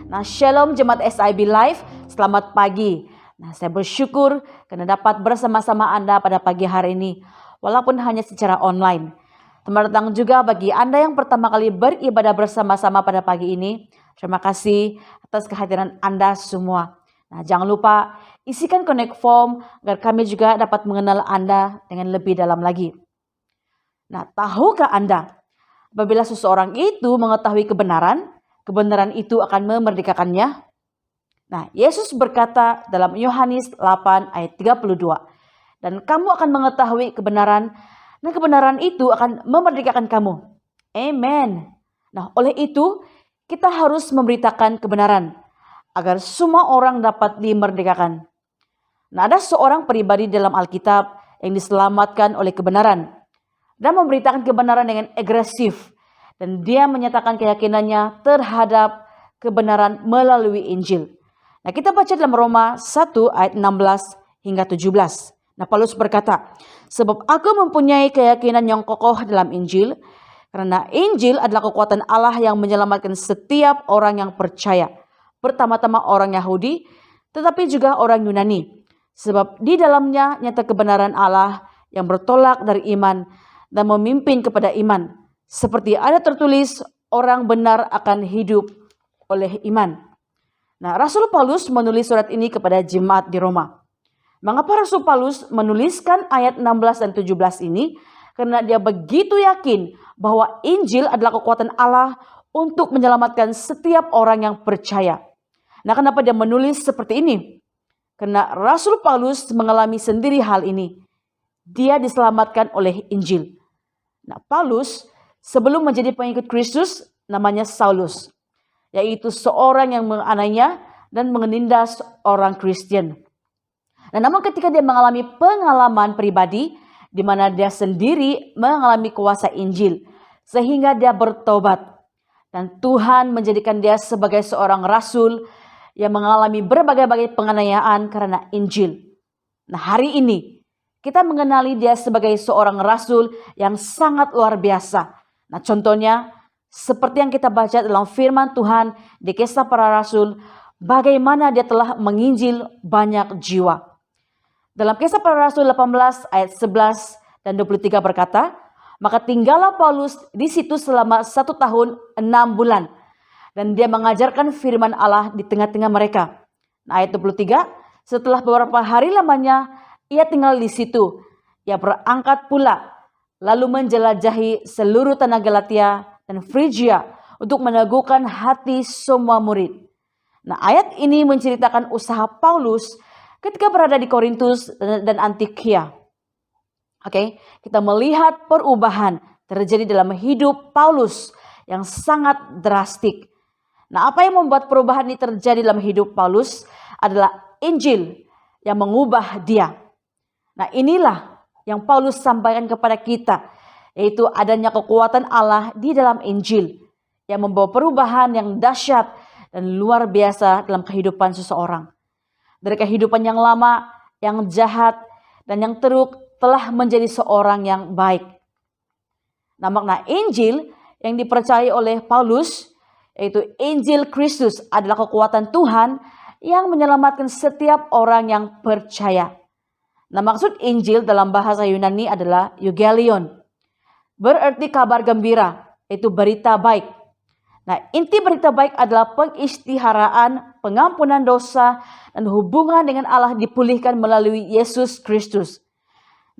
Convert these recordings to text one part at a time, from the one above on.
Nah, Shalom Jemaat SIB Live, selamat pagi. Nah, saya bersyukur karena dapat bersama-sama Anda pada pagi hari ini, walaupun hanya secara online. Selamat datang juga bagi Anda yang pertama kali beribadah bersama-sama pada pagi ini. Terima kasih atas kehadiran Anda semua. Nah, jangan lupa isikan connect form agar kami juga dapat mengenal Anda dengan lebih dalam lagi. Nah, tahukah Anda, apabila seseorang itu mengetahui kebenaran itu akan memerdekakannya? Nah, Yesus berkata dalam Yohanes 8 ayat 32, dan kamu akan mengetahui kebenaran, dan kebenaran itu akan memerdekakan kamu. Amen. Nah, oleh itu, kita harus memberitakan kebenaran, agar semua orang dapat dimerdekakan. Nah, ada seorang pribadi dalam Alkitab yang diselamatkan oleh kebenaran dan memberitakan kebenaran dengan agresif, dan dia menyatakan keyakinannya terhadap kebenaran melalui Injil. Nah, kita baca dalam Roma 1 ayat 16 hingga 17. Nah, Paulus berkata, sebab aku mempunyai keyakinan yang kokoh dalam Injil, karena Injil adalah kekuatan Allah yang menyelamatkan setiap orang yang percaya, pertama-tama orang Yahudi, tetapi juga orang Yunani. Sebab di dalamnya nyata kebenaran Allah yang bertolak dari iman dan memimpin kepada iman. Seperti ada tertulis, orang benar akan hidup oleh iman. Nah, Rasul Paulus menulis surat ini kepada jemaat di Roma. Mengapa Rasul Paulus menuliskan ayat 16 dan 17 ini? Karena dia begitu yakin bahwa Injil adalah kekuatan Allah untuk menyelamatkan setiap orang yang percaya. Nah, kenapa dia menulis seperti ini? Karena Rasul Paulus mengalami sendiri hal ini. Dia diselamatkan oleh Injil. Nah, Paulus sebelum menjadi pengikut Kristus namanya Saulus, yaitu seorang yang menganiaya dan menindas orang Kristen. Nah, namun ketika dia mengalami pengalaman pribadi di mana dia sendiri mengalami kuasa Injil, sehingga dia bertobat, dan Tuhan menjadikan dia sebagai seorang rasul yang mengalami berbagai-bagai penganiayaan karena Injil. Nah, hari ini kita mengenali dia sebagai seorang rasul yang sangat luar biasa. Nah, contohnya seperti yang kita baca dalam firman Tuhan di Kisah Para Rasul, bagaimana dia telah menginjil banyak jiwa. Dalam Kisah Para Rasul 18 ayat 11 dan 23 berkata, maka tinggallah Paulus di situ selama 1 tahun 6 bulan. Dan dia mengajarkan firman Allah di tengah-tengah mereka. Nah, ayat 23, setelah beberapa hari lamanya, ia tinggal di situ. Ia berangkat pula, lalu menjelajahi seluruh tanah Galatia dan Frigia untuk meneguhkan hati semua murid. Nah, ayat ini menceritakan usaha Paulus ketika berada di Korintus dan Antioquia. Oke, kita melihat perubahan terjadi dalam hidup Paulus yang sangat drastik. Nah, apa yang membuat perubahan ini terjadi dalam hidup Paulus adalah Injil yang mengubah dia. Nah, inilah yang Paulus sampaikan kepada kita, yaitu adanya kekuatan Allah di dalam Injil yang membawa perubahan yang dahsyat dan luar biasa dalam kehidupan seseorang. Dari kehidupan yang lama, yang jahat, dan yang teruk telah menjadi seorang yang baik. Nah, makna Injil yang dipercayai oleh Paulus, yaitu Injil Kristus adalah kekuatan Tuhan yang menyelamatkan setiap orang yang percaya. Nah, maksud Injil dalam bahasa Yunani adalah Eugelion. Berarti kabar gembira, yaitu berita baik. Nah, inti berita baik adalah pengistiharaan, pengampunan dosa, dan hubungan dengan Allah dipulihkan melalui Yesus Kristus.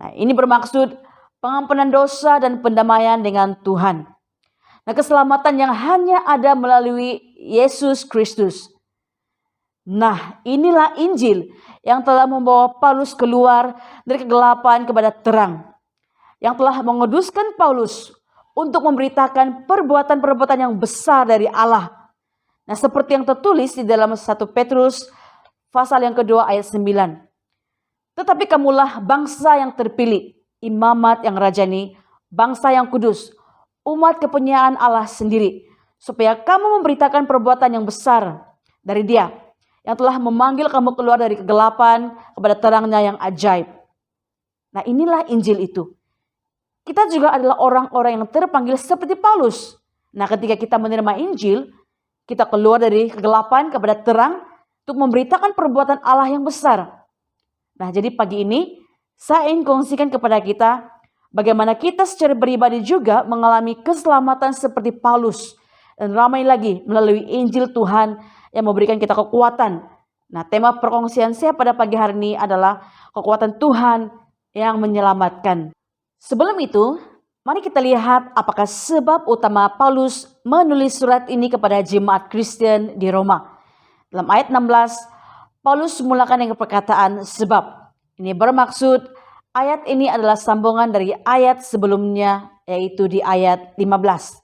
Nah, ini bermaksud pengampunan dosa dan pendamaian dengan Tuhan. Nah, keselamatan yang hanya ada melalui Yesus Kristus. Nah, inilah Injil yang telah membawa Paulus keluar dari kegelapan kepada terang. Yang telah menguduskan Paulus untuk memberitakan perbuatan-perbuatan yang besar dari Allah. Nah, seperti yang tertulis di dalam 1 Petrus pasal yang kedua ayat 9. Tetapi kamulah bangsa yang terpilih, imamat yang rajani, bangsa yang kudus, umat kepunyaan Allah sendiri, supaya kamu memberitakan perbuatan yang besar dari Dia yang telah memanggil kamu keluar dari kegelapan kepada terangnya yang ajaib. Nah, inilah Injil itu. Kita juga adalah orang-orang yang terpanggil seperti Paulus. Nah, ketika kita menerima Injil, kita keluar dari kegelapan kepada terang untuk memberitakan perbuatan Allah yang besar. Nah, jadi pagi ini saya ingin kongsikan kepada kita bagaimana kita secara pribadi juga mengalami keselamatan seperti Paulus dan ramai lagi melalui Injil Tuhan yang memberikan kita kekuatan. Nah, tema perkongsian saya pada pagi hari ini adalah kekuatan Tuhan yang menyelamatkan. Sebelum itu, mari kita lihat apakah sebab utama Paulus menulis surat ini kepada jemaat Kristen di Roma. Dalam ayat 16, Paulus memulakan dengan perkataan sebab. Ini bermaksud ayat ini adalah sambungan dari ayat sebelumnya, yaitu di ayat 15.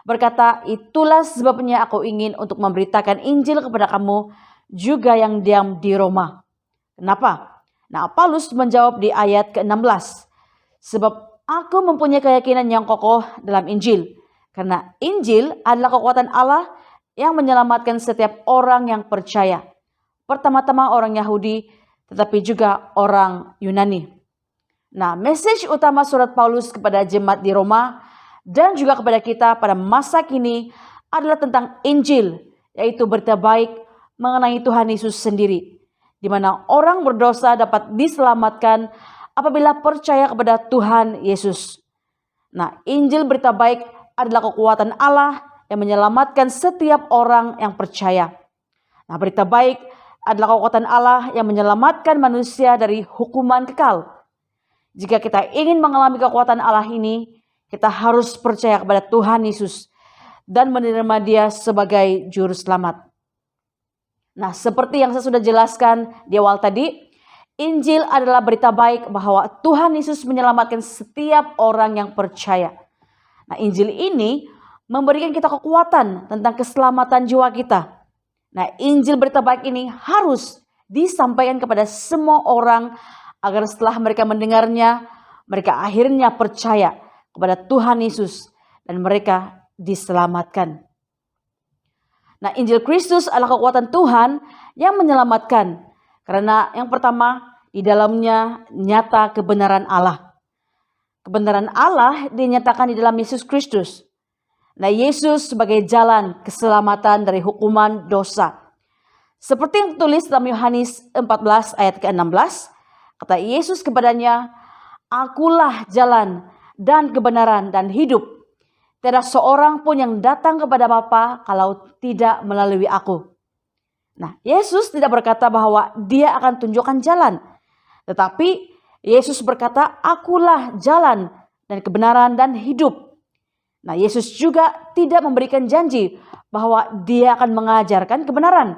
Berkata, itulah sebabnya aku ingin untuk memberitakan Injil kepada kamu juga yang diam di Roma. Kenapa? Nah, Paulus menjawab di ayat ke-16. Sebab aku mempunyai keyakinan yang kokoh dalam Injil. Karena Injil adalah kekuatan Allah yang menyelamatkan setiap orang yang percaya. Pertama-tama orang Yahudi, tetapi juga orang Yunani. Nah, message utama surat Paulus kepada jemaat di Roma dan juga kepada kita pada masa kini adalah tentang Injil, yaitu berita baik mengenai Tuhan Yesus sendiri, di mana orang berdosa dapat diselamatkan apabila percaya kepada Tuhan Yesus. Nah, Injil berita baik adalah kekuatan Allah yang menyelamatkan setiap orang yang percaya. Nah, berita baik adalah kekuatan Allah yang menyelamatkan manusia dari hukuman kekal. Jika kita ingin mengalami kekuatan Allah ini, kita harus percaya kepada Tuhan Yesus dan menerima Dia sebagai juru selamat. Nah, seperti yang saya sudah jelaskan di awal tadi, Injil adalah berita baik bahwa Tuhan Yesus menyelamatkan setiap orang yang percaya. Nah, Injil ini memberikan kita kekuatan tentang keselamatan jiwa kita. Nah, Injil berita baik ini harus disampaikan kepada semua orang agar setelah mereka mendengarnya, mereka akhirnya percaya kepada Tuhan Yesus dan mereka diselamatkan. Nah, Injil Kristus adalah kekuatan Tuhan yang menyelamatkan. Karena yang pertama, di dalamnya nyata kebenaran Allah. Kebenaran Allah dinyatakan di dalam Yesus Kristus. Nah, Yesus sebagai jalan keselamatan dari hukuman dosa. Seperti yang tertulis dalam Yohanes 14 ayat ke-16, kata Yesus kepadanya, akulah jalan dan kebenaran dan hidup. Tidak seorang pun yang datang kepada Bapa kalau tidak melalui aku. Nah, Yesus tidak berkata bahwa dia akan tunjukkan jalan. Tetapi Yesus berkata, akulah jalan dan kebenaran dan hidup. Nah, Yesus juga tidak memberikan janji bahwa dia akan mengajarkan kebenaran.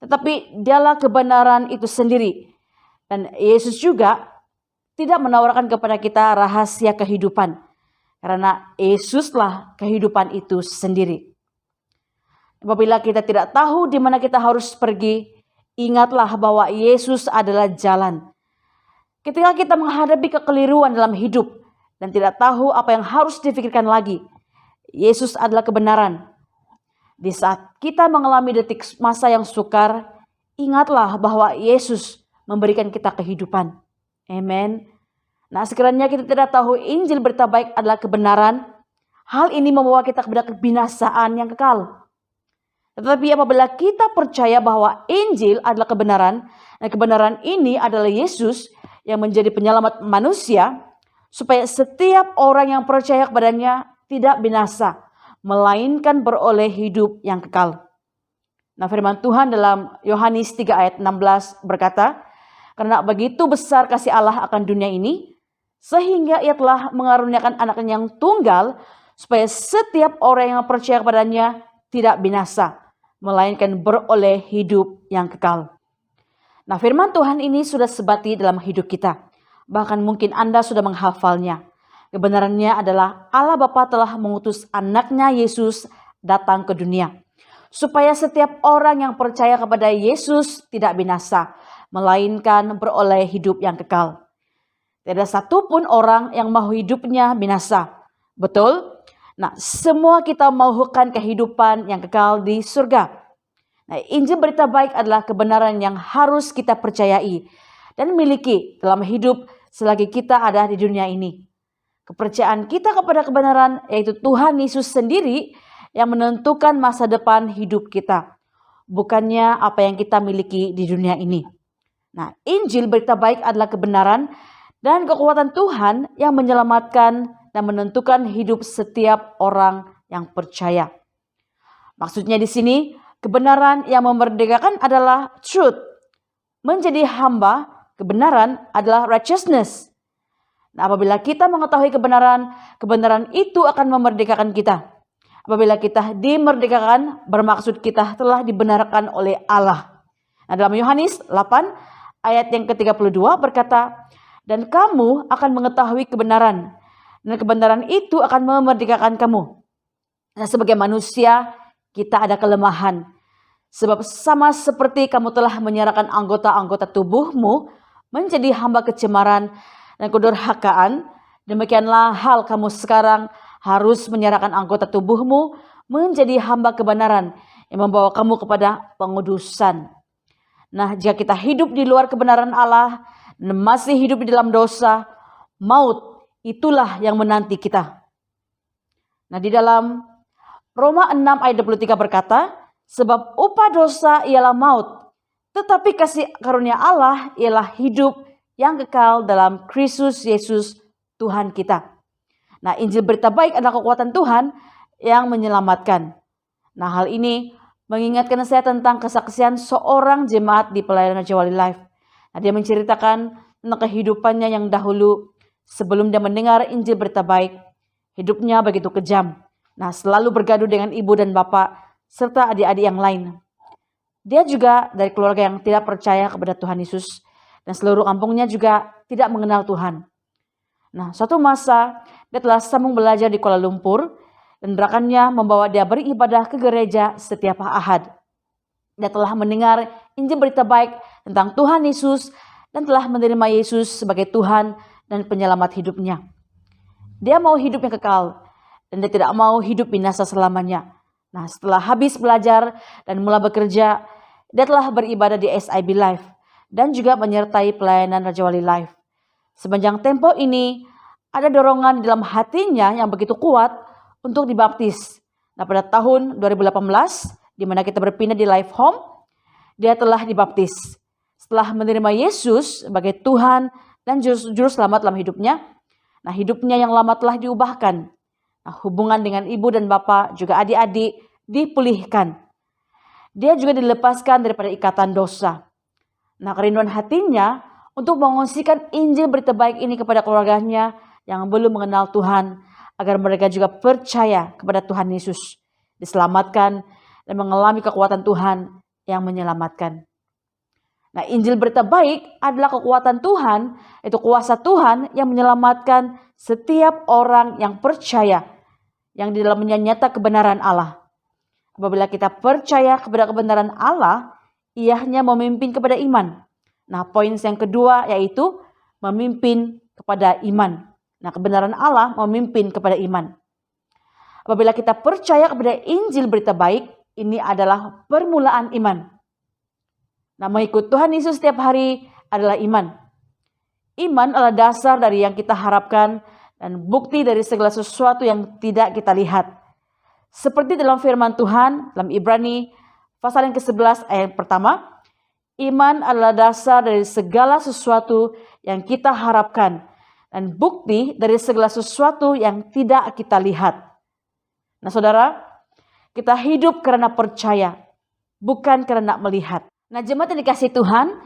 Tetapi dialah kebenaran itu sendiri. Dan Yesus juga tidak menawarkan kepada kita rahasia kehidupan. Karena Yesuslah kehidupan itu sendiri. Apabila kita tidak tahu di mana kita harus pergi, ingatlah bahwa Yesus adalah jalan. Ketika kita menghadapi kekeliruan dalam hidup, dan tidak tahu apa yang harus difikirkan lagi, Yesus adalah kebenaran. Di saat kita mengalami detik masa yang sukar, ingatlah bahwa Yesus memberikan kita kehidupan. Amen. Nah, sekiranya kita tidak tahu Injil berita baik adalah kebenaran, hal ini membawa kita kepada kebinasaan yang kekal. Tetapi apabila kita percaya bahwa Injil adalah kebenaran, dan kebenaran ini adalah Yesus yang menjadi penyelamat manusia, supaya setiap orang yang percaya kepadanya tidak binasa, melainkan beroleh hidup yang kekal. Nah, firman Tuhan dalam Yohanes 3 ayat 16 berkata, karena begitu besar kasih Allah akan dunia ini, sehingga ia telah mengaruniakan anaknya yang tunggal, supaya setiap orang yang percaya kepadanya tidak binasa, melainkan beroleh hidup yang kekal. Nah, firman Tuhan ini sudah sebati dalam hidup kita. Bahkan mungkin Anda sudah menghafalnya. Kebenarannya adalah Allah Bapa telah mengutus anaknya Yesus datang ke dunia. Supaya setiap orang yang percaya kepada Yesus tidak binasa, melainkan beroleh hidup yang kekal. Tidak satupun orang yang mau hidupnya binasa. Betul? Nah, semua kita maukan kehidupan yang kekal di surga. Nah, Injil berita baik adalah kebenaran yang harus kita percayai dan miliki dalam hidup selagi kita ada di dunia ini. Kepercayaan kita kepada kebenaran, yaitu Tuhan Yesus sendiri, yang menentukan masa depan hidup kita, bukannya apa yang kita miliki di dunia ini. Nah, Injil berita baik adalah kebenaran dan kekuatan Tuhan yang menyelamatkan dan menentukan hidup setiap orang yang percaya. Maksudnya di sini, kebenaran yang memerdekakan adalah truth. Menjadi hamba kebenaran adalah righteousness. Nah, apabila kita mengetahui kebenaran, kebenaran itu akan memerdekakan kita. Apabila kita dimerdekakan, bermaksud kita telah dibenarkan oleh Allah. Nah, dalam Yohanes 8 ayat yang ke-32 berkata, dan kamu akan mengetahui kebenaran, dan kebenaran itu akan memerdekakan kamu. Nah, sebagai manusia, kita ada kelemahan. Sebab sama seperti kamu telah menyerahkan anggota-anggota tubuhmu menjadi hamba kecemaran dan kedurhakaan, demikianlah hal kamu sekarang harus menyerahkan anggota tubuhmu menjadi hamba kebenaran yang membawa kamu kepada pengudusan. Nah, jika kita hidup di luar kebenaran Allah dan masih hidup di dalam dosa, maut itulah yang menanti kita. Nah, di dalam Roma 6 ayat 23 berkata, sebab upah dosa ialah maut, tetapi kasih karunia Allah ialah hidup yang kekal dalam Kristus Yesus Tuhan kita. Nah, Injil berita baik adalah kekuatan Tuhan yang menyelamatkan. Nah, hal ini mengingatkan saya tentang kesaksian seorang jemaat di pelayanan Raja Wali Life. Nah, dia menceritakan tentang kehidupannya yang dahulu sebelum dia mendengar Injil berita baik. Hidupnya begitu kejam. Nah, selalu bergaduh dengan ibu dan bapak serta adik-adik yang lain. Dia juga dari keluarga yang tidak percaya kepada Tuhan Yesus dan seluruh kampungnya juga tidak mengenal Tuhan. Nah, suatu masa dia telah sambung belajar di Kuala Lumpur dan gerakannya membawa dia beribadah ke gereja setiap Ahad. Dia telah mendengar Injil berita baik tentang Tuhan Yesus dan telah menerima Yesus sebagai Tuhan dan penyelamat hidupnya. Dia mau hidup yang kekal dan dia tidak mau hidup binasa selamanya. Nah, setelah habis belajar dan mulai bekerja, dia telah beribadah di SIB Life dan juga menyertai pelayanan Raja Wali Life. Sepanjang tempo ini, ada dorongan di dalam hatinya yang begitu kuat untuk dibaptis. Nah, pada tahun 2018, di mana kita berpindah di Life Home, dia telah dibaptis. Setelah menerima Yesus sebagai Tuhan dan juru selamat dalam hidupnya, nah hidupnya yang lama telah diubahkan. Nah, hubungan dengan ibu dan bapak juga adik-adik dipulihkan. Dia juga dilepaskan daripada ikatan dosa. Nah, kerinduan hatinya untuk mengungsikan Injil berita baik ini kepada keluarganya yang belum mengenal Tuhan, agar mereka juga percaya kepada Tuhan Yesus, diselamatkan dan mengalami kekuatan Tuhan yang menyelamatkan. Nah, Injil berita baik adalah kekuatan Tuhan, itu kuasa Tuhan yang menyelamatkan setiap orang yang percaya, yang di dalamnya nyata kebenaran Allah. Apabila kita percaya kepada kebenaran Allah, ianya memimpin kepada iman. Nah, poin yang kedua yaitu memimpin kepada iman. Nah, kebenaran Allah memimpin kepada iman. Apabila kita percaya kepada Injil berita baik, ini adalah permulaan iman. Nah, mengikut Tuhan Yesus setiap hari adalah iman. Iman adalah dasar dari yang kita harapkan dan bukti dari segala sesuatu yang tidak kita lihat. Seperti dalam firman Tuhan, dalam Ibrani pasal yang ke-11 ayat pertama, iman adalah dasar dari segala sesuatu yang kita harapkan dan bukti dari segala sesuatu yang tidak kita lihat. Nah, saudara, kita hidup karena percaya, bukan karena melihat. Nah, jemaat yang dikasihi Tuhan,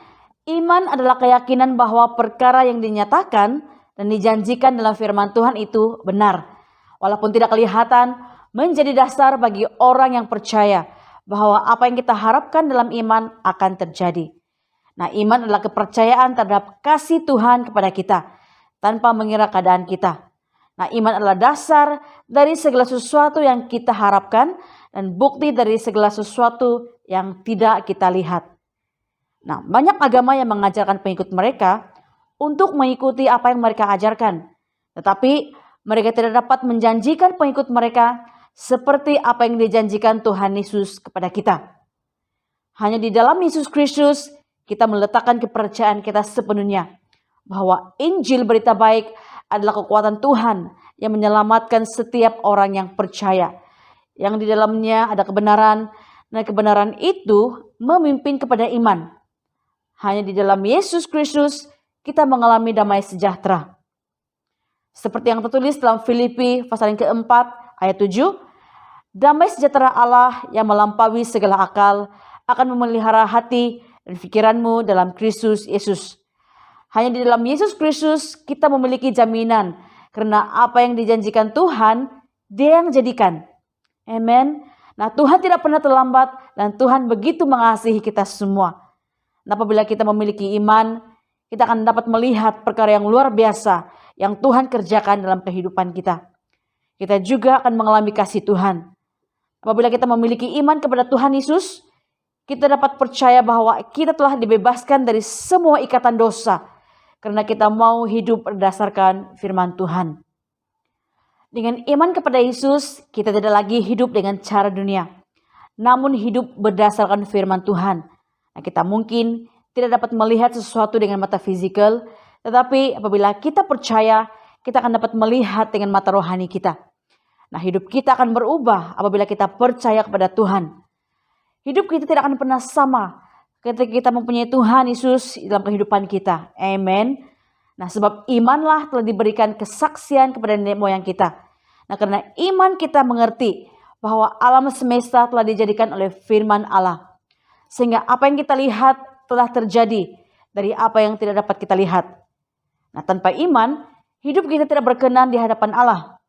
iman adalah keyakinan bahwa perkara yang dinyatakan dan dijanjikan dalam firman Tuhan itu benar. Walaupun tidak kelihatan, menjadi dasar bagi orang yang percaya bahwa apa yang kita harapkan dalam iman akan terjadi. Nah, iman adalah kepercayaan terhadap kasih Tuhan kepada kita tanpa mengira keadaan kita. Nah, iman adalah dasar dari segala sesuatu yang kita harapkan dan bukti dari segala sesuatu yang tidak kita lihat. Nah, banyak agama yang mengajarkan pengikut mereka untuk mengikuti apa yang mereka ajarkan. Tetapi mereka tidak dapat menjanjikan pengikut mereka seperti apa yang dijanjikan Tuhan Yesus kepada kita. Hanya di dalam Yesus Kristus kita meletakkan kepercayaan kita sepenuhnya bahwa Injil berita baik adalah kekuatan Tuhan yang menyelamatkan setiap orang yang percaya. yang di dalamnya ada kebenaran, dan kebenaran itu memimpin kepada iman. Hanya di dalam Yesus Kristus kita mengalami damai sejahtera. Seperti yang tertulis dalam Filipi pasal yang keempat ayat 7, damai sejahtera Allah yang melampaui segala akal akan memelihara hati dan pikiranmu dalam Kristus Yesus. Hanya di dalam Yesus Kristus kita memiliki jaminan, karena apa yang dijanjikan Tuhan, Dia yang jadikan. Amen. Nah, Tuhan tidak pernah terlambat dan Tuhan begitu mengasihi kita semua. Nah, apabila kita memiliki iman, kita akan dapat melihat perkara yang luar biasa yang Tuhan kerjakan dalam kehidupan kita. Kita juga akan mengalami kasih Tuhan. Apabila kita memiliki iman kepada Tuhan Yesus, kita dapat percaya bahwa kita telah dibebaskan dari semua ikatan dosa, karena kita mau hidup berdasarkan firman Tuhan. Dengan iman kepada Yesus, kita tidak lagi hidup dengan cara dunia, namun hidup berdasarkan firman Tuhan. Nah, kita mungkin tidak dapat melihat sesuatu dengan mata fisikal, tetapi apabila kita percaya, kita akan dapat melihat dengan mata rohani kita. Nah, hidup kita akan berubah apabila kita percaya kepada Tuhan. Hidup kita tidak akan pernah sama ketika kita mempunyai Tuhan Yesus dalam kehidupan kita. Amen. Nah, sebab imanlah telah diberikan kesaksian kepada nenek moyang kita. Nah, karena iman kita mengerti bahwa alam semesta telah dijadikan oleh firman Allah. Sehingga apa yang kita lihat telah terjadi dari apa yang tidak dapat kita lihat. Nah, tanpa iman, hidup kita tidak berkenan di hadapan Allah.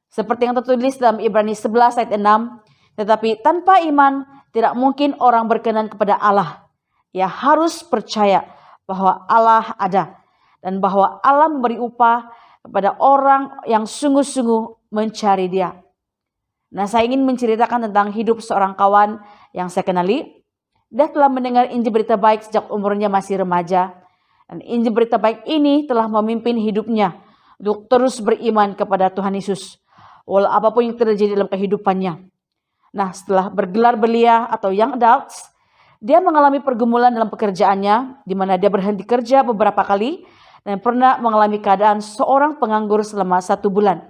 Seperti yang tertulis dalam Ibrani 11 ayat 6, tetapi tanpa iman tidak mungkin orang berkenan kepada Allah. Ia harus percaya bahwa Allah ada dan bahwa Allah memberi upah kepada orang yang sungguh-sungguh mencari Dia. Nah, saya ingin menceritakan tentang hidup seorang kawan yang saya kenali. Dia telah mendengar Injil berita baik sejak umurnya masih remaja. Dan Injil berita baik ini telah memimpin hidupnya untuk terus beriman kepada Tuhan Yesus, walau apapun yang terjadi dalam kehidupannya. Nah, setelah bergelar belia atau young adults, dia mengalami pergumulan dalam pekerjaannya, di mana dia berhenti kerja beberapa kali dan pernah mengalami keadaan seorang penganggur selama 1 bulan,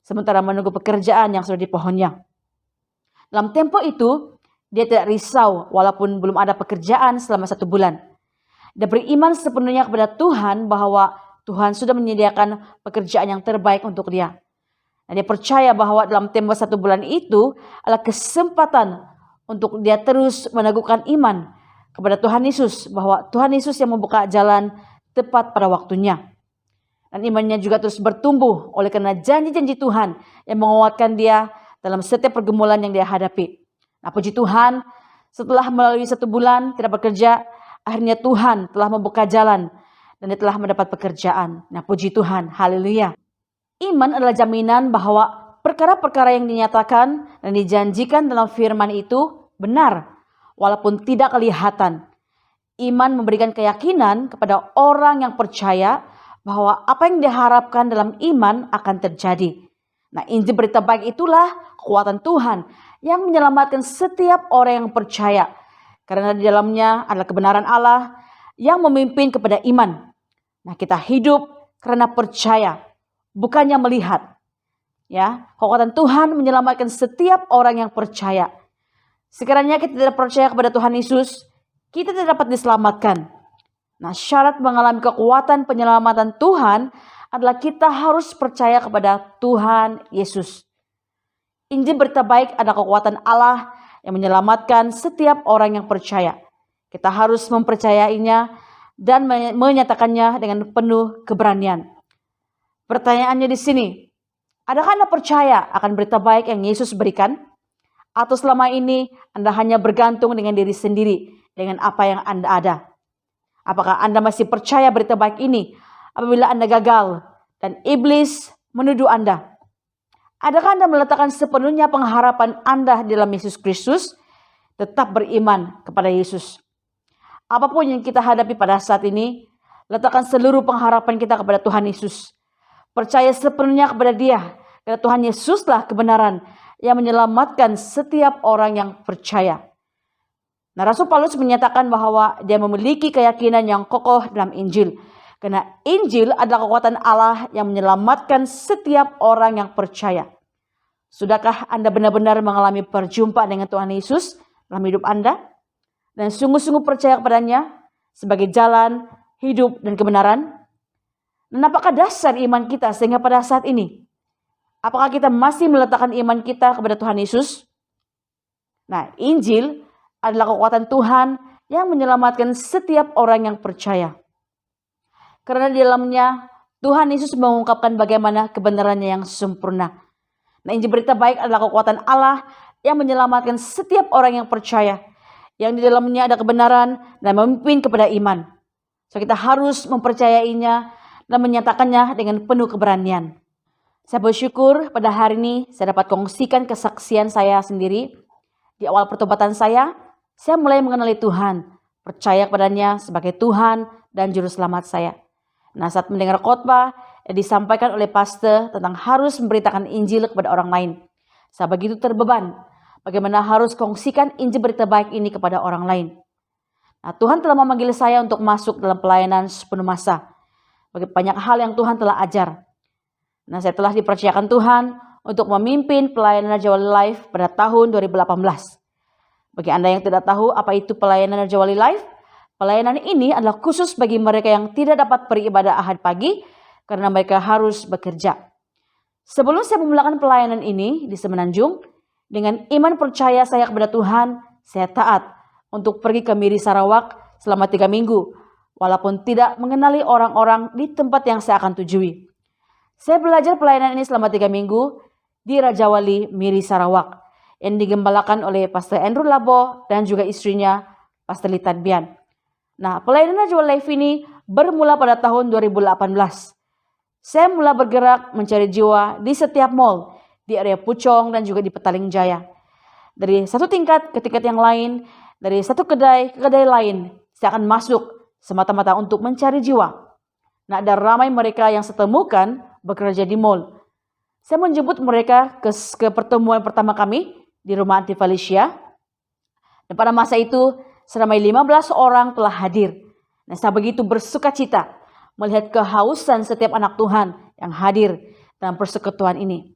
sementara menunggu pekerjaan yang sudah dipohonnya. Dalam tempo itu, dia tidak risau walaupun belum ada pekerjaan selama 1 bulan. Dia beriman sepenuhnya kepada Tuhan bahwa Tuhan sudah menyediakan pekerjaan yang terbaik untuk dia. Dan dia percaya bahwa dalam tempo 1 bulan itu adalah kesempatan untuk dia terus meneguhkan iman kepada Tuhan Yesus, bahwa Tuhan Yesus yang membuka jalan tepat pada waktunya. Dan imannya juga terus bertumbuh oleh karena janji-janji Tuhan yang menguatkan dia dalam setiap pergumulan yang dia hadapi. Nah, puji Tuhan, setelah melalui 1 bulan tidak bekerja, akhirnya Tuhan telah membuka jalan dan dia telah mendapat pekerjaan. Nah, puji Tuhan, haleluya. Iman adalah jaminan bahwa perkara-perkara yang dinyatakan dan dijanjikan dalam firman itu benar, walaupun tidak kelihatan. Iman memberikan keyakinan kepada orang yang percaya bahwa apa yang diharapkan dalam iman akan terjadi. Nah, Injil berita baik itulah kekuatan Tuhan yang menyelamatkan setiap orang yang percaya, karena di dalamnya adalah kebenaran Allah yang memimpin kepada iman. Nah, kita hidup karena percaya, bukannya melihat. Ya, kekuatan Tuhan menyelamatkan setiap orang yang percaya. Sekiranya kita tidak percaya kepada Tuhan Yesus, kita tidak dapat diselamatkan. Nah, syarat mengalami kekuatan penyelamatan Tuhan adalah kita harus percaya kepada Tuhan Yesus. Injil berita baik adalah kekuatan Allah yang menyelamatkan setiap orang yang percaya. Kita harus mempercayainya dan menyatakannya dengan penuh keberanian. Pertanyaannya di sini, adakah Anda percaya akan berita baik yang Yesus berikan? Atau selama ini Anda hanya bergantung dengan diri sendiri, dengan apa yang Anda ada? Apakah Anda masih percaya berita baik ini apabila Anda gagal dan iblis menuduh Anda? Adakah Anda meletakkan sepenuhnya pengharapan Anda di dalam Yesus Kristus? Tetap beriman kepada Yesus. Apapun yang kita hadapi pada saat ini, letakkan seluruh pengharapan kita kepada Tuhan Yesus. Percaya sepenuhnya kepada Dia, karena Tuhan Yesuslah kebenaran yang menyelamatkan setiap orang yang percaya. Nah, Rasul Paulus menyatakan bahwa dia memiliki keyakinan yang kokoh dalam Injil. Karena Injil adalah kekuatan Allah yang menyelamatkan setiap orang yang percaya. Sudahkah Anda benar-benar mengalami perjumpaan dengan Tuhan Yesus dalam hidup Anda? Dan sungguh-sungguh percaya kepadanya sebagai jalan, hidup, dan kebenaran? Dan apakah dasar iman kita sehingga pada saat ini? Apakah kita masih meletakkan iman kita kepada Tuhan Yesus? Nah, Injil adalah kekuatan Tuhan yang menyelamatkan setiap orang yang percaya. Karena di dalamnya Tuhan Yesus mengungkapkan bagaimana kebenarannya yang sempurna. Nah, Injil berita baik adalah kekuatan Allah yang menyelamatkan setiap orang yang percaya. Yang di dalamnya ada kebenaran dan memimpin kepada iman. So, kita harus mempercayainya dan menyatakannya dengan penuh keberanian. Saya bersyukur pada hari ini saya dapat kongsikan kesaksian saya sendiri. Di awal pertobatan saya mulai mengenali Tuhan, percaya kepadanya sebagai Tuhan dan Juru Selamat saya. Nah, saat mendengar khotbah yang disampaikan oleh pastor tentang harus memberitakan Injil kepada orang lain, saya begitu terbeban bagaimana harus kongsikan Injil berita baik ini kepada orang lain. Nah, Tuhan telah memanggil saya untuk masuk dalam pelayanan sepenuh masa. Bagi banyak hal yang Tuhan telah ajar. Nah, saya telah dipercayakan Tuhan untuk memimpin pelayanan Raja Wali Life pada tahun 2018. Bagi Anda yang tidak tahu apa itu pelayanan Raja Wali Life, pelayanan ini adalah khusus bagi mereka yang tidak dapat beribadah Ahad pagi karena mereka harus bekerja. Sebelum saya memulakan pelayanan ini di Semenanjung, dengan iman percaya saya kepada Tuhan, saya taat untuk pergi ke Miri Sarawak selama 3 minggu, walaupun tidak mengenali orang-orang di tempat yang saya akan tujui. Saya belajar pelayanan ini selama 3 minggu di Raja Wali Miri Sarawak yang digembalakan oleh Pastor Andrew Labo dan juga istrinya Pastor Litan Bian. Nah, pelayanan Raja Wali Life ini bermula pada tahun 2018. Saya mulai bergerak mencari jiwa di setiap mall, di area Puchong dan juga di Petaling Jaya. Dari satu tingkat ke tingkat yang lain, dari satu kedai ke kedai lain, saya akan masuk semata-mata untuk mencari jiwa. Nah, ada ramai mereka yang saya temukan bekerja di mall. Saya menjemput mereka ke pertemuan pertama kami di rumah Aunty Felicia. Dan pada masa itu, seramai 15 orang telah hadir. Nah, saya begitu bersuka cita melihat kehausan setiap anak Tuhan yang hadir dalam persekutuan ini.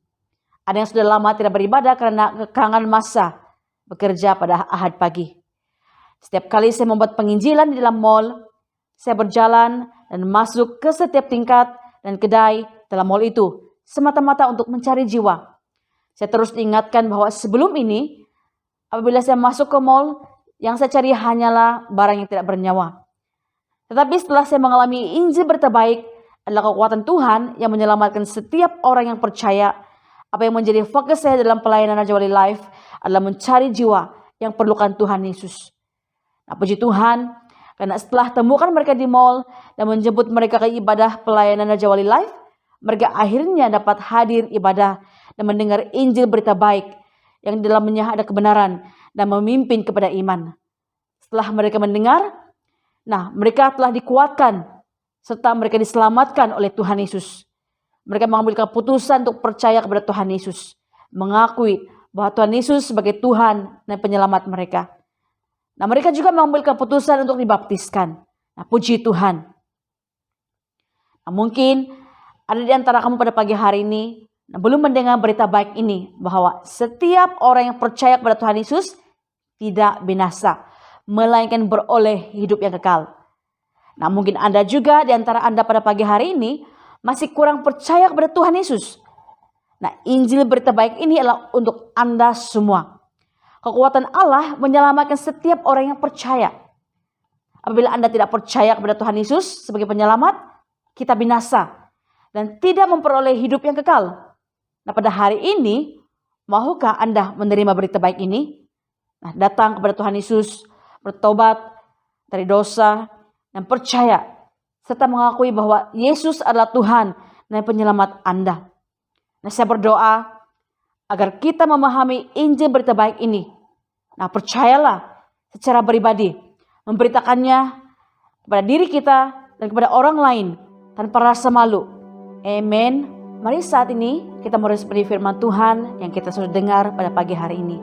Ada yang sudah lama tidak beribadah karena kekangan masa bekerja pada Ahad pagi. Setiap kali saya membuat penginjilan di dalam mall, saya berjalan dan masuk ke setiap tingkat dan kedai dalam mall itu, semata-mata untuk mencari jiwa. Saya terus diingatkan bahwa sebelum ini, apabila saya masuk ke mall, yang saya cari hanyalah barang yang tidak bernyawa. Tetapi setelah saya mengalami Injil berita baik adalah kekuatan Tuhan yang menyelamatkan setiap orang yang percaya. Apa yang menjadi fokus saya dalam pelayanan Raja Wali Life adalah mencari jiwa yang perlukan Tuhan Yesus. Nah, puji Tuhan, karena setelah temukan mereka di mall dan menjemput mereka ke ibadah pelayanan Raja Wali Life, mereka akhirnya dapat hadir ibadah dan mendengar Injil berita baik yang di dalamnya ada kebenaran dan memimpin kepada iman. Setelah mereka mendengar, nah mereka telah dikuatkan serta mereka diselamatkan oleh Tuhan Yesus. Mereka mengambil keputusan untuk percaya kepada Tuhan Yesus, mengakui bahwa Tuhan Yesus sebagai Tuhan dan penyelamat mereka. Nah, mereka juga mengambil keputusan untuk dibaptiskan. Nah, puji Tuhan. Nah, mungkin ada di antara kamu pada pagi hari ini belum mendengar berita baik ini, bahwa setiap orang yang percaya kepada Tuhan Yesus tidak binasa, melainkan beroleh hidup yang kekal. Nah, mungkin Anda juga di antara Anda pada pagi hari ini masih kurang percaya kepada Tuhan Yesus. Nah, Injil berita baik ini adalah untuk Anda semua. Kekuatan Allah menyelamatkan setiap orang yang percaya. Apabila Anda tidak percaya kepada Tuhan Yesus sebagai penyelamat, kita binasa dan tidak memperoleh hidup yang kekal. Nah, pada hari ini, maukah Anda menerima berita baik ini? Nah, datang kepada Tuhan Yesus, bertobat dari dosa, dan percaya serta mengakui bahwa Yesus adalah Tuhan dan penyelamat Anda. Nah, saya berdoa agar kita memahami Injil berita baik ini. Nah, percayalah secara pribadi, memberitakannya kepada diri kita dan kepada orang lain tanpa rasa malu. Amin. Mari saat ini kita meresponi firman Tuhan yang kita sudah dengar pada pagi hari ini.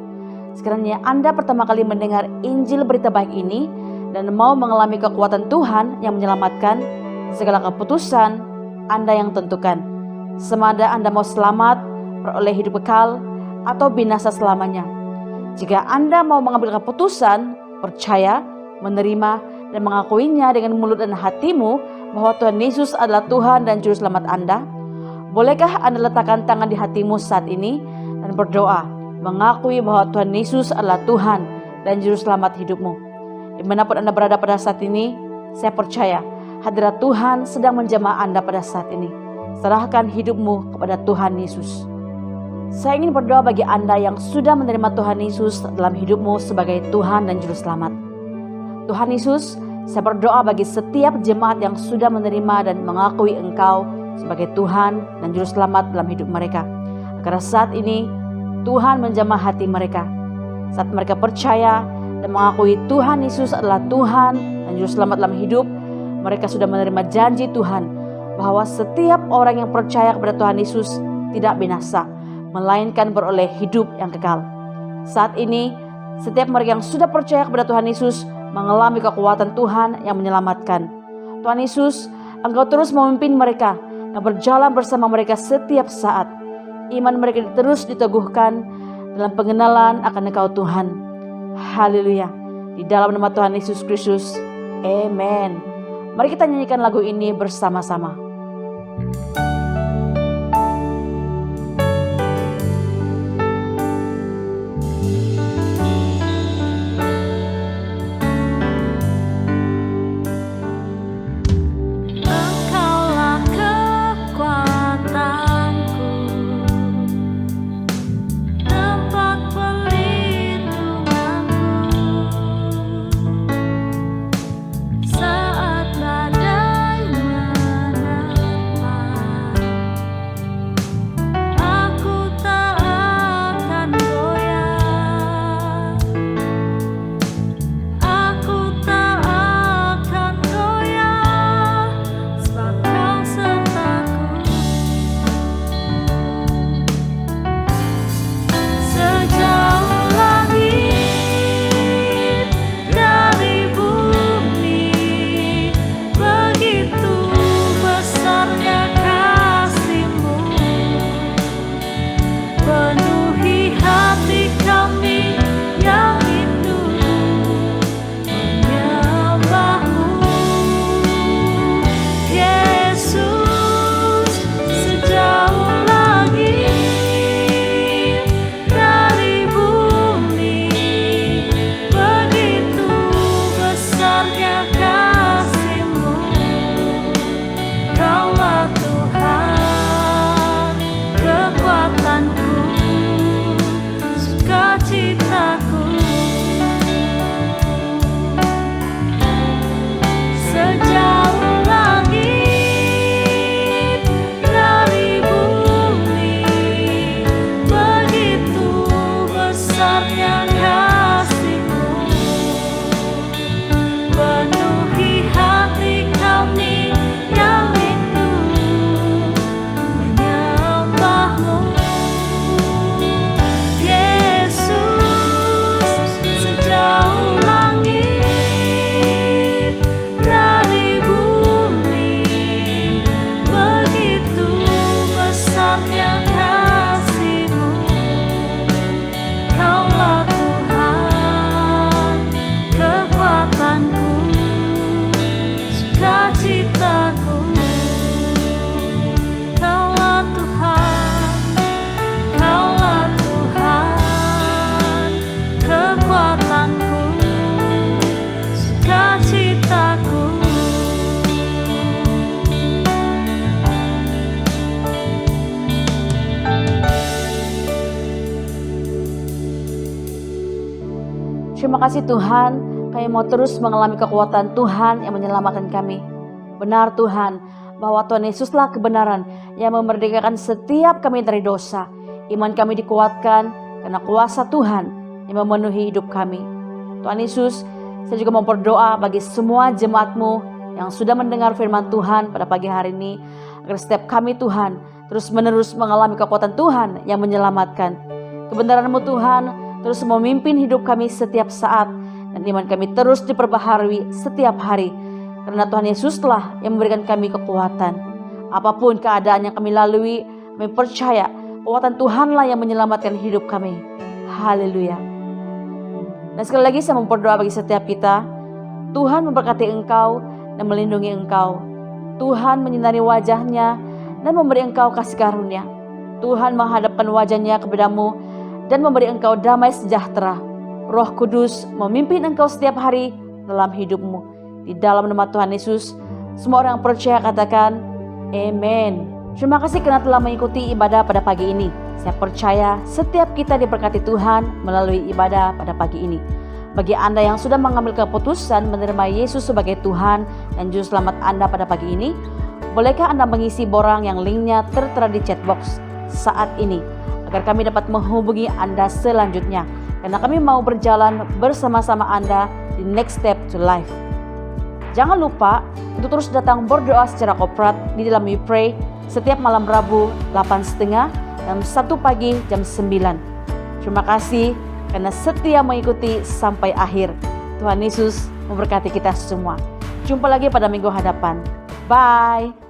Sekiranya Anda pertama kali mendengar Injil berita baik ini dan mau mengalami kekuatan Tuhan yang menyelamatkan, segala keputusan Anda yang tentukan. Semada Anda mau selamat, peroleh hidup kekal, atau binasa selamanya. Jika Anda mau mengambil keputusan, percaya, menerima, dan mengakuinya dengan mulut dan hatimu bahwa Tuhan Yesus adalah Tuhan dan Juru Selamat Anda, bolehkah Anda letakkan tangan di hatimu saat ini dan berdoa, mengakui bahwa Tuhan Yesus adalah Tuhan dan Juru Selamat hidupmu? Dimanapun Anda berada pada saat ini, saya percaya hadirat Tuhan sedang menjamah Anda pada saat ini. Serahkan hidupmu kepada Tuhan Yesus. Saya ingin berdoa bagi Anda yang sudah menerima Tuhan Yesus dalam hidupmu sebagai Tuhan dan Juru Selamat. Tuhan Yesus, saya berdoa bagi setiap jemaat yang sudah menerima dan mengakui Engkau sebagai Tuhan dan Juru Selamat dalam hidup mereka. Agar saat ini Tuhan menjamah hati mereka. Saat mereka percaya dan mengakui Tuhan Yesus adalah Tuhan dan Juru Selamat dalam hidup, mereka sudah menerima janji Tuhan bahwa setiap orang yang percaya kepada Tuhan Yesus tidak binasa, melainkan beroleh hidup yang kekal. Saat ini, setiap mereka yang sudah percaya kepada Tuhan Yesus mengalami kekuatan Tuhan yang menyelamatkan. Tuhan Yesus, Engkau terus memimpin mereka dan berjalan bersama mereka setiap saat. Iman mereka terus diteguhkan dalam pengenalan akan Engkau Tuhan. Haleluya. Di dalam nama Tuhan Yesus Kristus. Amen. Mari kita nyanyikan lagu ini bersama-sama. Terima kasih Tuhan, kami mau terus mengalami kekuatan Tuhan yang menyelamatkan kami. Benar Tuhan, bahwa Tuhan Yesuslah kebenaran yang memerdekakan setiap kami dari dosa. Iman kami dikuatkan karena kuasa Tuhan yang memenuhi hidup kami. Tuhan Yesus, saya juga mau berdoa bagi semua jemaat-Mu yang sudah mendengar firman Tuhan pada pagi hari ini, agar setiap kami Tuhan terus menerus mengalami kekuatan Tuhan yang menyelamatkan. Kebenaran-Mu Tuhan terus memimpin hidup kami setiap saat, dan iman kami terus diperbaharui setiap hari, karena Tuhan Yesuslah yang memberikan kami kekuatan. Apapun keadaan yang kami lalui, kami percaya Kekuatan Tuhanlah yang menyelamatkan hidup kami. Haleluya. Dan sekali lagi saya berdoa bagi setiap kita. Tuhan memberkati engkau dan melindungi engkau. Tuhan menyinari wajahnya dan memberi engkau kasih karunia. Tuhan menghadapkan wajahnya kepadamu dan memberi engkau damai sejahtera. Roh Kudus memimpin engkau setiap hari dalam hidupmu. Di dalam nama Tuhan Yesus, semua orang percaya katakan, Amen. Terima kasih karena telah mengikuti ibadah pada pagi ini. Saya percaya setiap kita diberkati Tuhan melalui ibadah pada pagi ini. Bagi Anda yang sudah mengambil keputusan menerima Yesus sebagai Tuhan dan Juru Selamat Anda pada pagi ini, bolehkah Anda mengisi borang yang linknya tertera di chat box saat ini, agar kami dapat menghubungi Anda selanjutnya, karena kami mau berjalan bersama-sama Anda di next step to life. Jangan lupa untuk terus datang berdoa secara korporat di dalam We Pray setiap malam Rabu 8.30 dan 1 pagi jam 9. Terima kasih karena setia mengikuti sampai akhir. Tuhan Yesus memberkati kita semua. Jumpa lagi pada minggu hadapan. Bye.